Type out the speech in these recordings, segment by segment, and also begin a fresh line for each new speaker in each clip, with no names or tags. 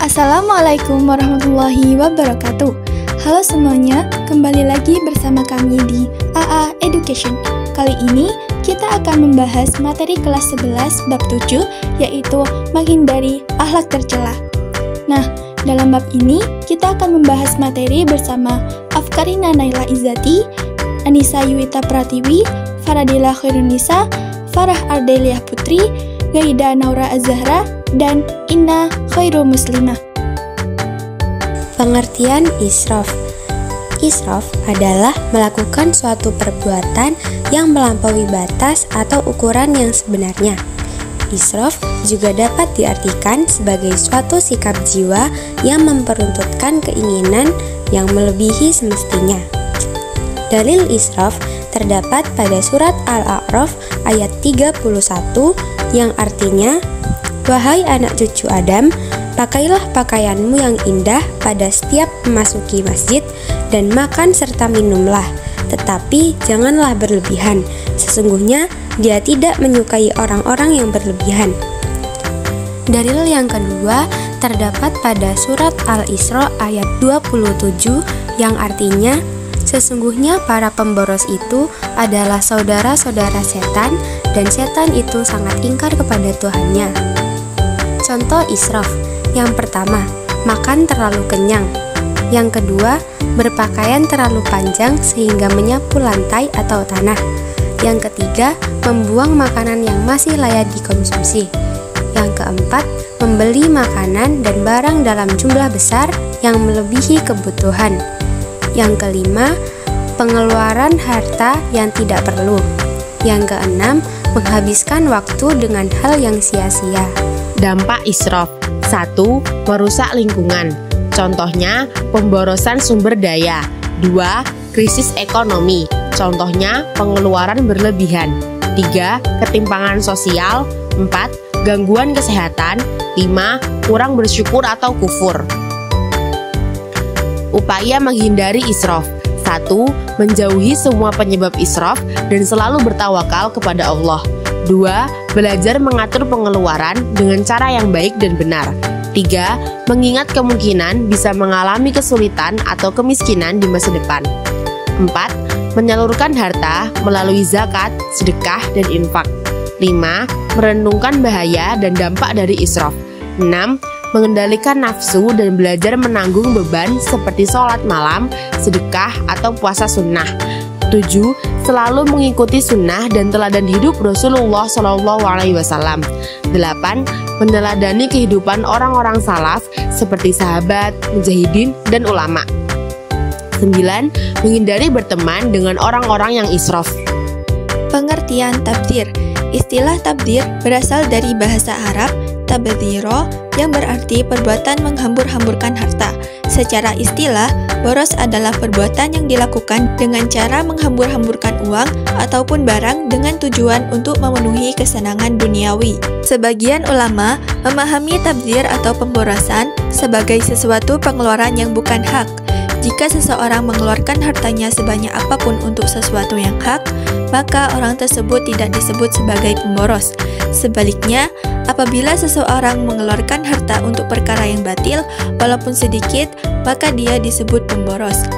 Assalamualaikum warahmatullahi wabarakatuh. Halo semuanya, kembali lagi bersama kami di AA Education. Kali ini kita akan membahas materi kelas 11 bab 7, yaitu menghindari akhlak tercela. Nah, dalam bab ini kita akan membahas materi bersama Afkarina Naila Izzati, Anissa Yuwita Pratiwi, Faradila Khairunisa, Farah Ardeliah Putri, Gaida Naura Azahra, dan Inna Khairu Muslimah.
Pengertian israf. Israf adalah melakukan suatu perbuatan yang melampaui batas atau ukuran yang sebenarnya. Israf juga dapat diartikan sebagai suatu sikap jiwa yang memperuntutkan keinginan yang melebihi semestinya. Dalil israf terdapat pada surat Al-A'raf ayat 31 yang artinya, "Wahai anak cucu Adam, pakailah pakaianmu yang indah pada setiap memasuki masjid dan makan serta minumlah, tetapi janganlah berlebihan. Sesungguhnya dia tidak menyukai orang-orang yang berlebihan." Dalil yang kedua terdapat pada surat Al-Isra ayat 27 yang artinya, "Sesungguhnya para pemboros itu adalah saudara-saudara setan dan setan itu sangat ingkar kepada Tuhannya." Contoh israf. Yang pertama, makan terlalu kenyang. Yang kedua, berpakaian terlalu panjang sehingga menyapu lantai atau tanah. Yang ketiga, membuang makanan yang masih layak dikonsumsi. Yang keempat, membeli makanan dan barang dalam jumlah besar yang melebihi kebutuhan. Yang kelima, pengeluaran harta yang tidak perlu. Yang keenam, menghabiskan waktu dengan hal yang sia-sia.
Dampak israf. 1. Merusak lingkungan. Contohnya, pemborosan sumber daya. 2. Krisis ekonomi. Contohnya, pengeluaran berlebihan. 3. Ketimpangan sosial. 4. Gangguan kesehatan. 5. Kurang bersyukur atau kufur. Upaya menghindari israf. 1. Menjauhi semua penyebab israf dan selalu bertawakal kepada Allah. 2. Belajar mengatur pengeluaran dengan cara yang baik dan benar. 3. Mengingat kemungkinan bisa mengalami kesulitan atau kemiskinan di masa depan. 4. Menyalurkan harta melalui zakat, sedekah, dan infak. 5. Merenungkan bahaya dan dampak dari israf. 6. Mengendalikan nafsu dan belajar menanggung beban seperti sholat malam, sedekah, atau puasa sunnah. 7. Selalu mengikuti sunnah dan teladan hidup Rasulullah SAW. 8. Meneladani kehidupan orang-orang salaf seperti sahabat, mujahidin, dan ulama. 9. Menghindari berteman dengan orang-orang yang israf.
Pengertian tabdzir. Istilah tabdzir berasal dari bahasa Arab tabdziro yang berarti perbuatan menghambur-hamburkan harta. Secara istilah, boros adalah perbuatan yang dilakukan dengan cara menghambur-hamburkan uang ataupun barang dengan tujuan untuk memenuhi kesenangan duniawi. Sebagian ulama memahami tabdzir atau pemborosan sebagai sesuatu pengeluaran yang bukan hak. Jika seseorang mengeluarkan hartanya sebanyak apapun untuk sesuatu yang hak, maka orang tersebut tidak disebut sebagai pemboros. Sebaliknya, apabila seseorang mengeluarkan harta untuk perkara yang batil, walaupun sedikit, maka dia disebut pemboros.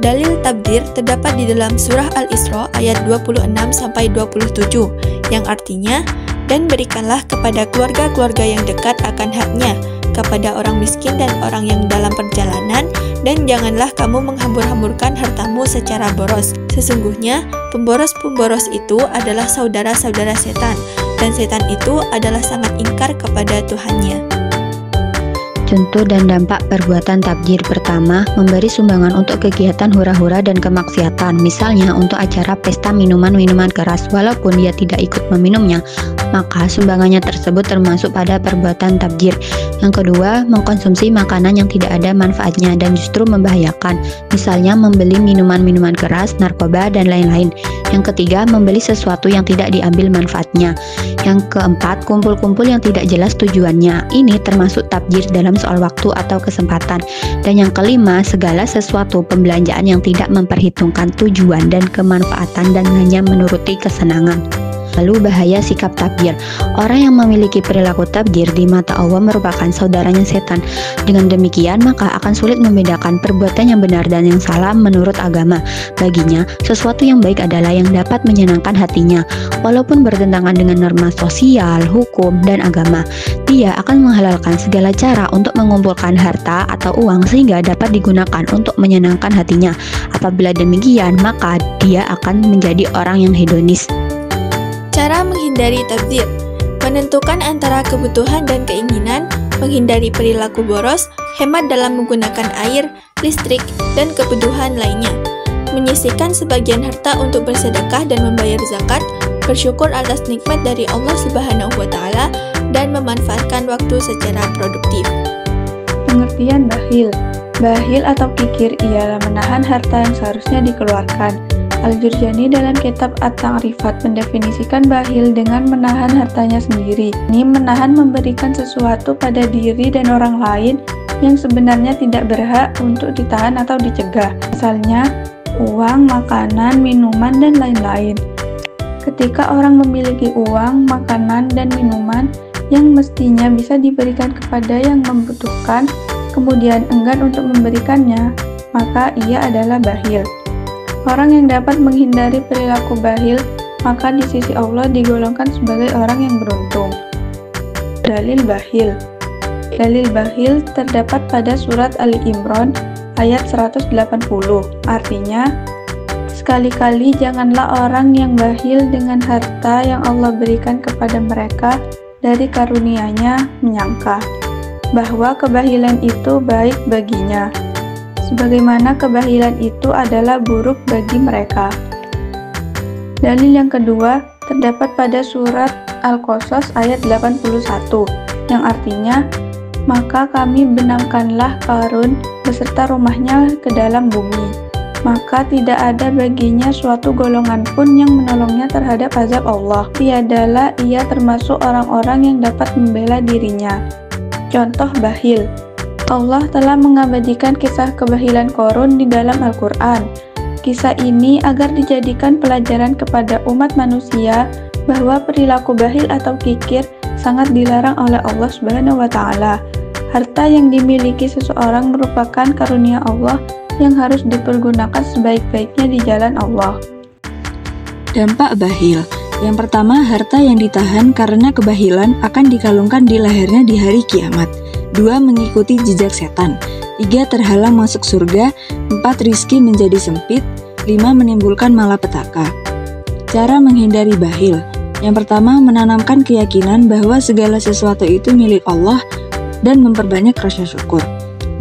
Dalil tabdzir terdapat di dalam surah Al-Isra ayat 26-27, yang artinya, "Dan berikanlah kepada keluarga-keluarga yang dekat akan haknya, kepada orang miskin dan orang yang dalam perjalanan, dan janganlah kamu menghambur-hamburkan hartamu secara boros. Sesungguhnya, pemboros-pemboros itu adalah saudara-saudara setan, dan setan itu adalah sangat ingkar kepada Tuhannya."
Contoh dan dampak perbuatan tabdzir. Pertama, memberi sumbangan untuk kegiatan hura-hura dan kemaksiatan, misalnya untuk acara pesta minuman-minuman keras, walaupun dia tidak ikut meminumnya, maka sumbangannya tersebut termasuk pada perbuatan tabdzir. Yang kedua, mengkonsumsi makanan yang tidak ada manfaatnya dan justru membahayakan, misalnya membeli minuman-minuman keras, narkoba, dan lain-lain. Yang ketiga, membeli sesuatu yang tidak diambil manfaatnya. Yang keempat, kumpul-kumpul yang tidak jelas tujuannya. Ini termasuk tabdzir dalam soal waktu atau kesempatan. Dan yang kelima, segala sesuatu pembelanjaan yang tidak memperhitungkan tujuan dan kemanfaatan dan hanya menuruti kesenangan. Lalu bahaya sikap tabdzir. Orang yang memiliki perilaku tabdzir di mata Allah merupakan saudaranya setan. Dengan demikian, maka akan sulit membedakan perbuatan yang benar dan yang salah menurut agama. Baginya, sesuatu yang baik adalah yang dapat menyenangkan hatinya. Walaupun bertentangan dengan norma sosial, hukum, dan agama, dia akan menghalalkan segala cara untuk mengumpulkan harta atau uang sehingga dapat digunakan untuk menyenangkan hatinya. Apabila demikian, maka dia akan menjadi orang yang hedonis.
Cara menghindari tabdzir: menentukan antara kebutuhan dan keinginan, menghindari perilaku boros, hemat dalam menggunakan air, listrik, dan kebutuhan lainnya, menyisihkan sebagian harta untuk bersedekah dan membayar zakat, bersyukur atas nikmat dari Allah Subhanahu wa Ta'ala, dan memanfaatkan waktu secara produktif.
Pengertian bakhil. Bakhil atau kikir ialah menahan harta yang seharusnya dikeluarkan. Al-Jurjani dalam kitab At-Ta'rifat mendefinisikan bakhil dengan menahan hartanya sendiri. Ini menahan memberikan sesuatu pada diri dan orang lain yang sebenarnya tidak berhak untuk ditahan atau dicegah. Misalnya, uang, makanan, minuman, dan lain-lain. Ketika orang memiliki uang, makanan, dan minuman yang mestinya bisa diberikan kepada yang membutuhkan, kemudian enggan untuk memberikannya, maka ia adalah bakhil. Orang yang dapat menghindari perilaku bakhil, maka di sisi Allah digolongkan sebagai orang yang beruntung. Dalil bakhil. Dalil bakhil terdapat pada surat Ali Imran ayat 180. Artinya, sekali-kali janganlah orang yang bakhil dengan harta yang Allah berikan kepada mereka dari karunia-Nya menyangka bahwa kebahilan itu baik baginya, sebagaimana kebahilan itu adalah buruk bagi mereka. Dalil yang kedua terdapat pada surat Al-Qasas ayat 81, yang artinya, maka kami benamkanlah Qarun beserta rumahnya ke dalam bumi, maka tidak ada baginya suatu golongan pun yang menolongnya terhadap azab Allah. Tiadalah ia termasuk orang-orang yang dapat membela dirinya. Contoh bakhil. Allah telah mengabadikan kisah kebahilan Qarun di dalam Al-Quran. Kisah ini agar dijadikan pelajaran kepada umat manusia bahwa perilaku bakhil atau kikir sangat dilarang oleh Allah Subhanahu wa Ta'ala. Harta yang dimiliki seseorang merupakan karunia Allah yang harus dipergunakan sebaik-baiknya di jalan Allah.
Dampak bakhil. Yang pertama, harta yang ditahan karena kebahilan akan dikalungkan di lehernya di hari kiamat. 2. Mengikuti jejak setan. 3. Terhalang masuk surga. 4. Rizki menjadi sempit. 5. Menimbulkan malapetaka. Cara menghindari bakhil. Yang pertama, menanamkan keyakinan bahwa segala sesuatu itu milik Allah dan memperbanyak rasa syukur.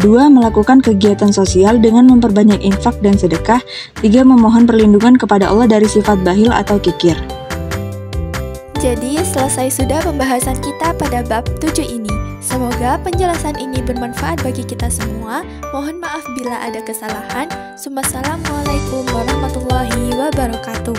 2. Melakukan kegiatan sosial dengan memperbanyak infak dan sedekah. 3. Memohon perlindungan kepada Allah dari sifat bakhil atau kikir.
Jadi, selesai sudah pembahasan kita pada bab 7 ini. Semoga penjelasan ini bermanfaat bagi kita semua. Mohon maaf bila ada kesalahan. Wassalamualaikum warahmatullahi wabarakatuh.